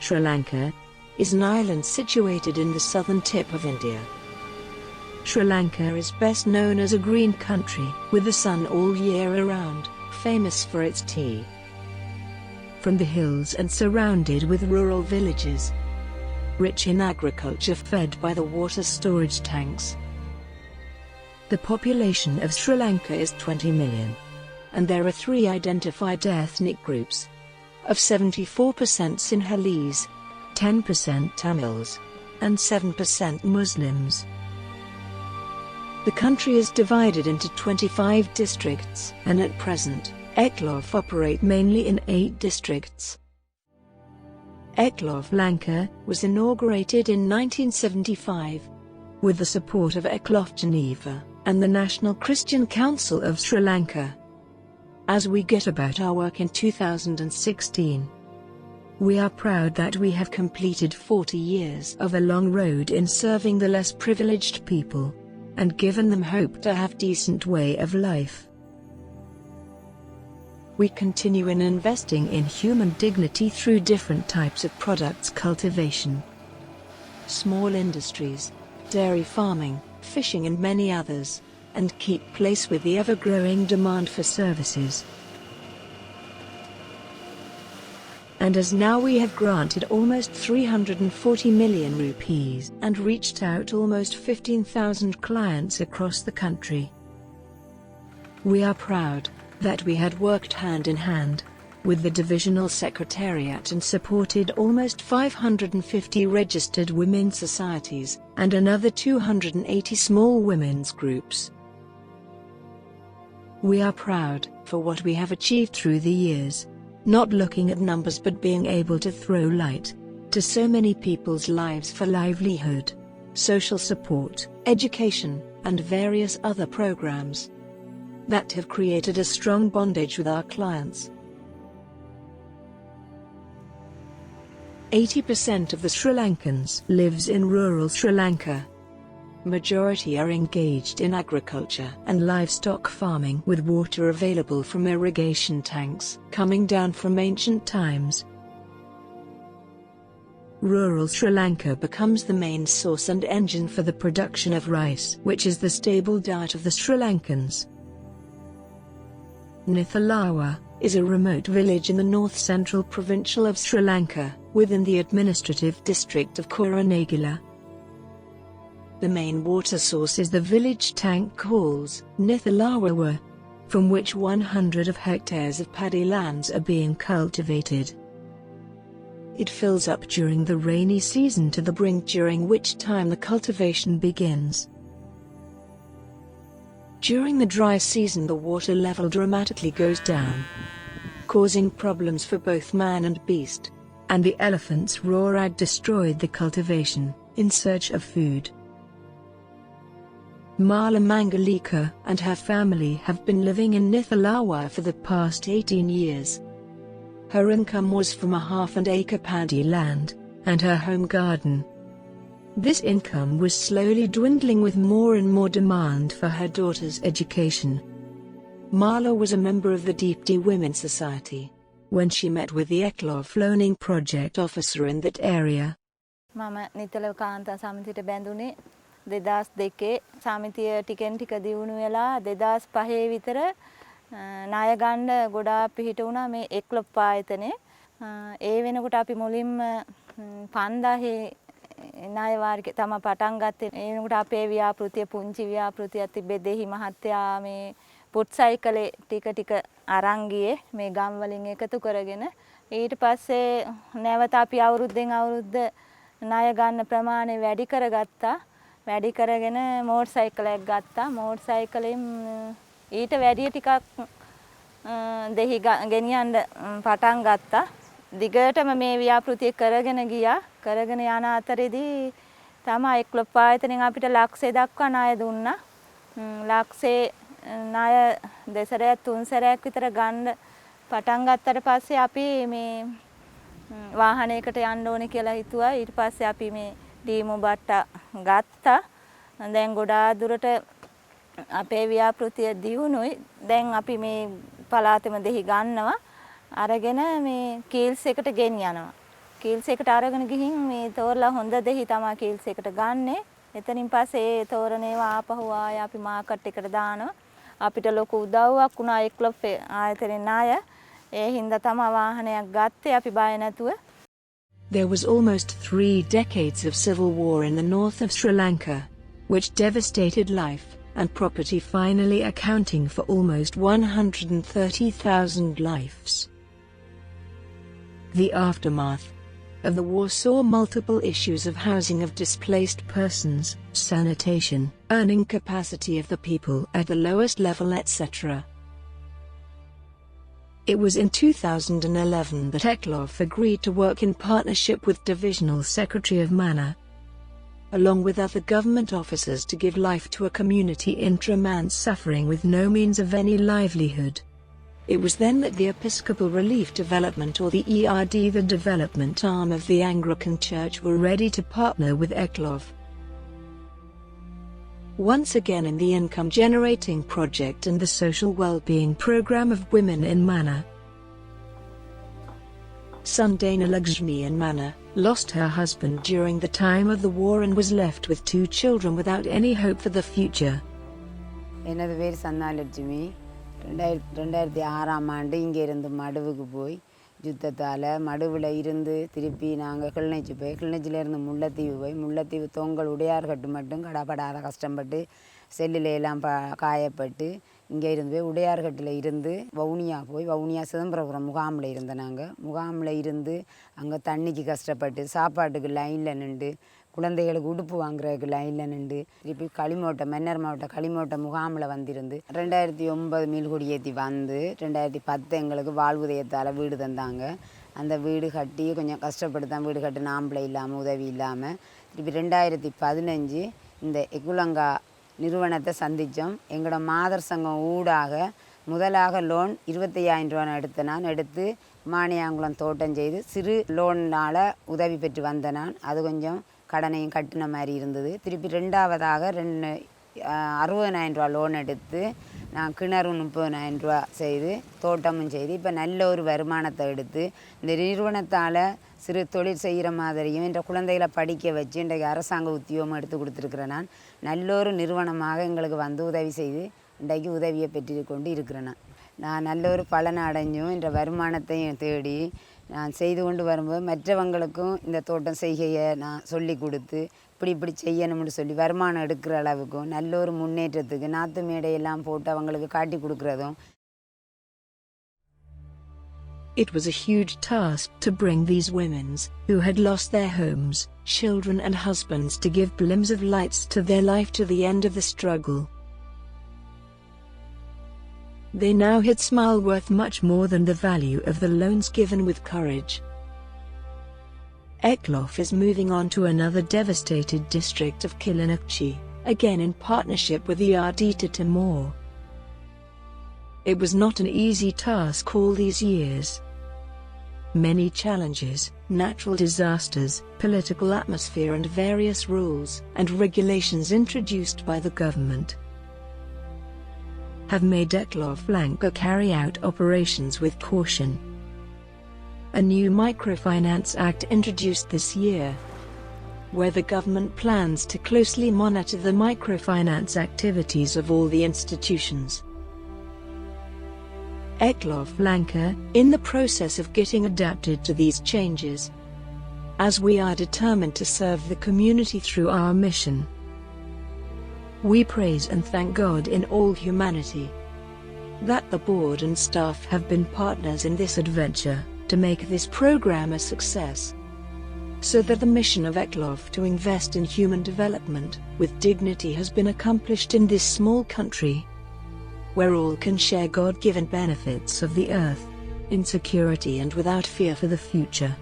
Sri Lanka is an island situated in the southern tip of India. Sri Lanka is best known as a green country with the sun all year around, famous for its tea. From the hills and surrounded with rural villages, rich in agriculture fed by the water storage tanks. The population of Sri Lanka is 20 million, and there are three identified ethnic groups of 74% Sinhalese, 10% Tamils, and 7% Muslims. The country is divided into 25 districts, and at present, ECLOF operate mainly in 8 districts. ECLOF Lanka was inaugurated in 1975 with the support of ECLOF Geneva and the National Christian Council of Sri Lanka. As we get about our work in 2016, we are proud that we have completed 40 years of a long road in serving the less privileged people and given them hope to have decent way of life. We continue in investing in human dignity through different types of products cultivation, small industries, dairy farming, fishing and many others, and keep pace with the ever-growing demand for services. And as now we have granted almost 340 million rupees and reached out almost 15,000 clients across the country. We are proud that we had worked hand in hand with the divisional secretariat and supported almost 550 registered women's societies and another 280 small women's groups. We are proud for what we have achieved through the years, not looking at numbers but being able to throw light to so many people's lives for livelihood, social support, education, and various other programs that have created a strong bondage with our clients. 80% of the Sri Lankans lives in rural Sri Lanka. Majority are engaged in agriculture and livestock farming with water available from irrigation tanks coming down from ancient times. Rural Sri Lanka becomes the main source and engine for the production of rice, which is the staple diet of the Sri Lankans. Nithalawa is a remote village in the north-central provincial of Sri Lanka, within the administrative district of Coronagila. The main water source is the village tank calls Nithalawa, from which 100 of hectares of paddy lands are being cultivated. It fills up during the rainy season to the brink, during which time the cultivation begins. During the dry season the water level dramatically goes down, causing problems for both man and beast, and the elephants roar out destroyed the cultivation, in search of food. Mala Mangalika and her family have been living in Nithalawa for the past 18 years. Her income was from a half-an-acre paddy land, and her home garden. This income was slowly dwindling with more and more demand for her daughter's education. Mala was a member of the Deepti Women's Society when she met with the ECLOF Learning Project officer in that area. මම නිතල කාන්තා සමිතියට බැඳුනේ 2002 සමිතිය ටිකෙන් ටික දියුණු වෙලා 2005 විතර ණය ගන්න ගොඩාක් පිහිට වුණා මේ ECLOF ආයතනේ. ඒ වෙනකොට අපි මුලින්ම 5000 ණය වාරික තමයි පටන් ගත්තේ. ඒ වෙනකොට අපේ ව්‍යාපෘතිය පුංචි ව්‍යාපෘතියක් තිබ්බේ දෙහි මහත්තයා මේ පුට් සයිකලේ ටික ටික අරන් ගියේ මේ ගම් වලින් එකතු කරගෙන. ඊට පස්සේ නැවත අපි අවුරුද්දෙන් අවුරුද්ද ණය ගන්න ප්‍රමාණය වැඩි කරගත්තා. වැඩි කරගෙන මෝටර් සයිකලයක් ගත්තා. මෝටර් සයිකලෙන් ඊට වැඩි ටිකක් දෙහි ගෙනියන්න පටන් ගත්තා. දිගටම මේ ව්‍යාපෘතිය කරගෙන ගියා. කරගෙන යන අතරේදී තමයි ECLOF ආයතනෙන් අපිට ලක්ෂය දක්වා ණය දුන්නා. ලක්ෂේ ණය දෙසරයක් තුන් සැරයක් විතර ගන්න පටන් ගත්තට පස්සේ අපි මේ වාහනයකට යන්න ඕනේ කියලා හිතුවා. ඊට පස්සේ අපි මේ ඩීමු බට්ටා ගත්තා. දැන් ගොඩාක් දුරට අපේ ව්‍යාපෘතිය දියුණුයි. දැන් අපි මේ පළාතෙම දෙහි ගන්නවා. අරගෙන මේ කීල්ස් එකට ගෙනියනවා. කීල්ස් එකට අරගෙන ගිහින් මේ තෝරලා හොඳ දෙහි තමයි කීල්ස් එකට ගන්නෙ. එතනින් පස්සේ ඒ තෝරන ඒවා ආපහු ආය අපි මාකට් එකට දානවා. අපිට ලොකු උදව්වක් වුණා ECLOF ආයතනයේ ණය. ඒ හින්දා තමයි වාහනයක් ගත්තේ අපි බය නැතුව. There was almost 3 decades of civil war in the north of Sri Lanka, which devastated life and property, finally accounting for almost 130,000 lives. The aftermath of the war saw multiple issues of housing of displaced persons, sanitation, earning capacity of the people at the lowest level, etc. It was in 2011 that ECLOF agreed to work in partnership with Divisional Secretary of Mana, along with other government officers, to give life to a community in Traman suffering with no means of any livelihood. It was then that the Episcopal Relief Development, or the ERD, the development arm of the Anglican Church, were ready to partner with ECLOF. Once again in the income generating project and the social well-being program of women in Mana. Sundana Lakshmi in Mana lost her husband during the time of the war and was left with 2 children without any hope for the future. எனது பேர் சந்தாலட்சுமி. 2006ஆம் ஆண்டு இங்கே இருந்து மடுவுக்கு போய் யுத்தத்தால் மடுவில் இருந்து திருப்பி நாங்கள் கிளிநொச்சி போய் கிளிநொச்சியிலேருந்து முல்லைத்தீவு போய் முல்லைத்தீவு தொங்கல் உடையார்கட்டு மட்டும் கடாப்படாத கஷ்டப்பட்டு செல்லில் எல்லாம் காயப்பட்டு இங்கே இருந்து போய் உடையார்கட்டில் இருந்து வவுனியா போய் வவுனியா சிதம்பரபுரம் முகாமில் இருந்த நாங்கள் முகாமில் இருந்து அங்கே தண்ணிக்கு கஷ்டப்பட்டு சாப்பாட்டுக்கு லைனில் நின்று குழந்தைகளுக்கு உடுப்பு வாங்குறதுக்கு லைனில் நின்று திருப்பி களிமோட்டை மன்னர் மாவட்ட களிமோட்டை முகாமில் வந்திருந்து 2009 மீள்குடியேற்றி வந்து 2010 எங்களுக்கு வாழ்வுதயத்தால் வீடு தந்தாங்க. அந்த வீடு கட்டி கொஞ்சம் கஷ்டப்பட்டு தான் வீடு கட்டி நாம்பளை இல்லாமல் உதவி இல்லாமல் திருப்பி 2015 இந்த எக்குலங்கா நிறுவனத்தை சந்தித்தோம். எங்களோட மாதர் சங்கம் ஊடாக முதலாக லோன் 25,000 ரூபா எடுத்து மானியாங்குளம் தோட்டம் செய்து சிறு லோனால் உதவி பெற்று வந்த நான். அது கொஞ்சம் கடனையும் கட்டின மாதிரி இருந்தது. திருப்பி 2வதாக 60,000 ரூபா லோன் எடுத்து நான் கிணறு 30,000 ரூபா செய்து தோட்டமும் செய்து இப்போ நல்ல ஒரு வருமானத்தை எடுத்து இந்த நிறுவனத்தால் சிறு தொழில் செய்கிற மாதிரியும் என்ற குழந்தைகளை படிக்க வச்சு இன்றைக்கு அரசாங்க உத்தியோகம் எடுத்து கொடுத்துருக்குறேன். நான் நல்ல ஒரு நிறுவனமாக எங்களுக்கு வந்து உதவி செய்து இன்றைக்கு உதவியை பெற்று கொண்டு இருக்கிறேன். நான் நல்ல ஒரு பலனை அடைஞ்சும் என்ற வருமானத்தையும் தேடி நான் செய்து கொண்டு வரும்போது மற்றவங்களுக்கும் இந்த தோட்டம் செய்கையை நான் சொல்லி கொடுத்து இப்படி செய்யணும்னு சொல்லி வருமானம் எடுக்கிற அளவுக்கும் நல்ல ஒரு முன்னேற்றத்துக்கு நாற்று மேடையெல்லாம் போட்டு அவங்களுக்கு காட்டி கொடுக்குறதும். It was a huge task to bring these women, who had lost their homes, children and husbands, to give glimmers of lights to their life to the end of the struggle. They now had smile worth much more than the value of the loans given with courage. ECLOF is moving on to another devastated district of Kilinakchi, again in partnership with ERD to Timor. It was not an easy task all these years. Many challenges, natural disasters, political atmosphere and various rules and regulations introduced by the government have made ECLOF Lanka carry out operations with caution. A new Microfinance Act introduced this year, where the government plans to closely monitor the microfinance activities of all the institutions. ECLOF Lanka, in the process of getting adapted to these changes, as we are determined to serve the community through our mission. We praise and thank God in all humanity that the board and staff have been partners in this adventure to make this program a success, so that the mission of ECLOF to invest in human development with dignity has been accomplished in this small country, where all can share God-given benefits of the earth, in security and without fear for the future.